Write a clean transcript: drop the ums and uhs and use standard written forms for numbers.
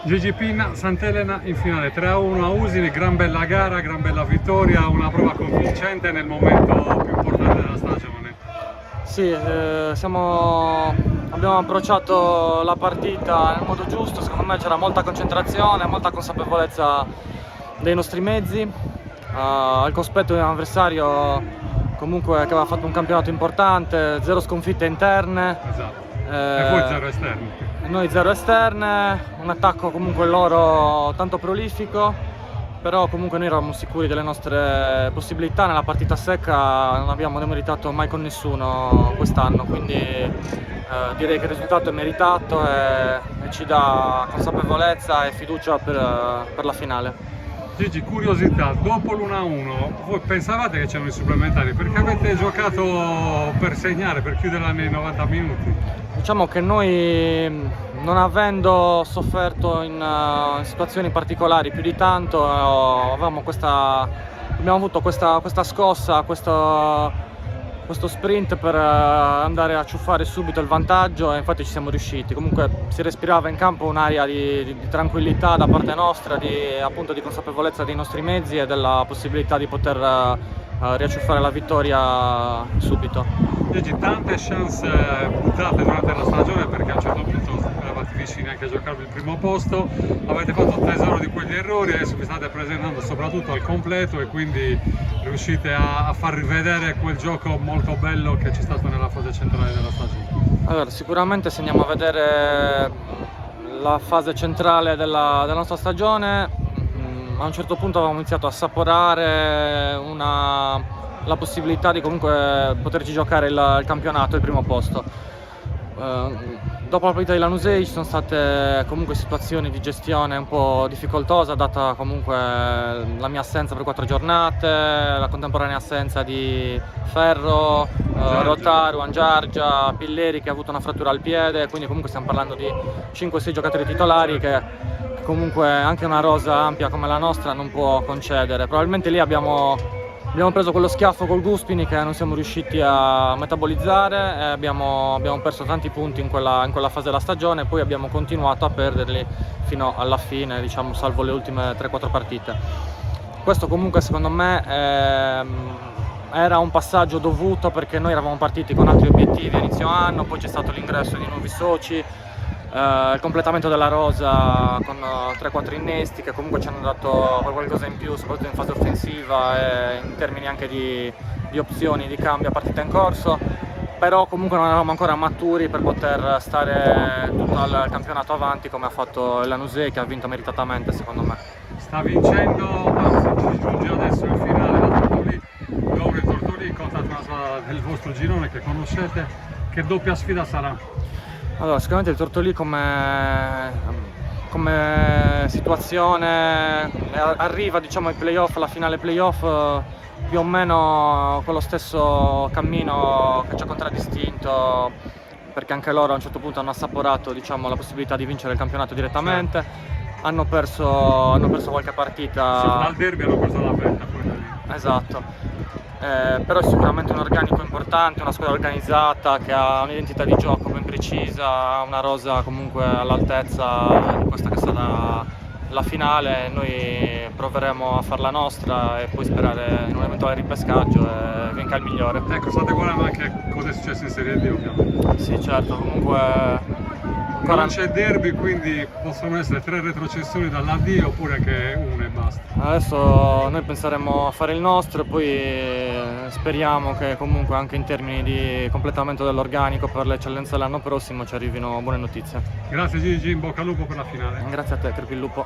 Gigi Pinna, Sant'Elena in finale 3-1 a Usini, gran bella gara, gran bella vittoria, una prova convincente nel momento più importante della stagione. Sì, abbiamo approcciato la partita nel modo giusto, secondo me c'era molta concentrazione, molta consapevolezza dei nostri mezzi, al cospetto di un avversario comunque che aveva fatto un campionato importante, 0 sconfitte interne. Esatto. E voi 0 esterni. Noi 0 esterne, un attacco comunque loro tanto prolifico, però comunque noi eravamo sicuri delle nostre possibilità. Nella partita secca non abbiamo demeritato mai con nessuno quest'anno, quindi direi che il risultato è meritato e ci dà consapevolezza e fiducia per la finale. Gigi, curiosità, dopo l'1-1 voi pensavate che c'erano i supplementari? Perché avete giocato per segnare, per chiuderla nei 90 minuti? Diciamo che noi, non avendo sofferto in situazioni particolari più di tanto, abbiamo avuto questa scossa, questo sprint per andare a ciuffare subito il vantaggio, e infatti ci siamo riusciti. Comunque si respirava in campo un'aria di tranquillità da parte nostra, appunto di consapevolezza dei nostri mezzi e della possibilità di poter riacciuffare la vittoria subito. Gigi, tante chance buttate durante la stagione, perché a un certo punto eravate vicini anche a giocarvi il primo posto, avete fatto tesoro di quegli errori, adesso vi state presentando soprattutto al completo e quindi riuscite a far rivedere quel gioco molto bello che c'è stato nella fase centrale della stagione. Allora, sicuramente se andiamo a vedere la fase centrale della nostra stagione, a un certo punto avevamo iniziato a assaporare la possibilità di comunque poterci giocare il campionato, il primo posto. Dopo la partita di Lanusei ci sono state comunque situazioni di gestione un po' difficoltosa, data comunque la mia assenza per 4 giornate, la contemporanea assenza di Ferro, Rotaru, Angiargia, Pilleri che ha avuto una frattura al piede, quindi comunque stiamo parlando di 5-6 giocatori titolari che comunque anche una rosa ampia come la nostra non può concedere. Probabilmente lì abbiamo preso quello schiaffo col Guspini che non siamo riusciti a metabolizzare, e abbiamo perso tanti punti in quella fase della stagione, e poi abbiamo continuato a perderli fino alla fine, diciamo, salvo le ultime 3-4 partite. Questo comunque secondo me era un passaggio dovuto, perché noi eravamo partiti con altri obiettivi a inizio anno, poi c'è stato l'ingresso di nuovi soci, il completamento della rosa con 3-4 innesti che comunque ci hanno dato qualcosa in più, soprattutto in fase offensiva e in termini anche di opzioni di cambio a partita in corso, però comunque non eravamo ancora maturi per poter stare tutto il campionato avanti come ha fatto il Lanusei, che ha vinto meritatamente secondo me. Sta vincendo, anzi ci giunge adesso il finale da Tortolì, Loro e Tortolì incontrate una squadra del vostro girone che conoscete. Che doppia sfida sarà? Allora, sicuramente il Tortolì come situazione arriva, diciamo, ai playoff, alla finale playoff, più o meno con lo stesso cammino che ci ha contraddistinto, perché anche loro a un certo punto hanno assaporato, diciamo, la possibilità di vincere il campionato direttamente. Certo. Hanno perso qualche partita. Sì, dal derby hanno perso la vetta poi da lì. Esatto. Però è sicuramente un organico importante, una squadra organizzata che ha un'identità di gioco ben precisa, una rosa comunque all'altezza di questa che sarà la finale. Noi proveremo a far la nostra e poi sperare in un eventuale ripescaggio e vinca il migliore. Ecco, state guardando anche cosa è successo in Serie D, ovviamente. Sì, certo, comunque non c'è derby, quindi possono essere 3 retrocessioni dall'AD oppure che una e basta. Adesso noi penseremo a fare il nostro e poi speriamo che comunque anche in termini di completamento dell'organico per le eccellenze l'anno prossimo ci arrivino buone notizie. Grazie Gigi, in bocca al lupo per la finale. Grazie a te, crepi il lupo.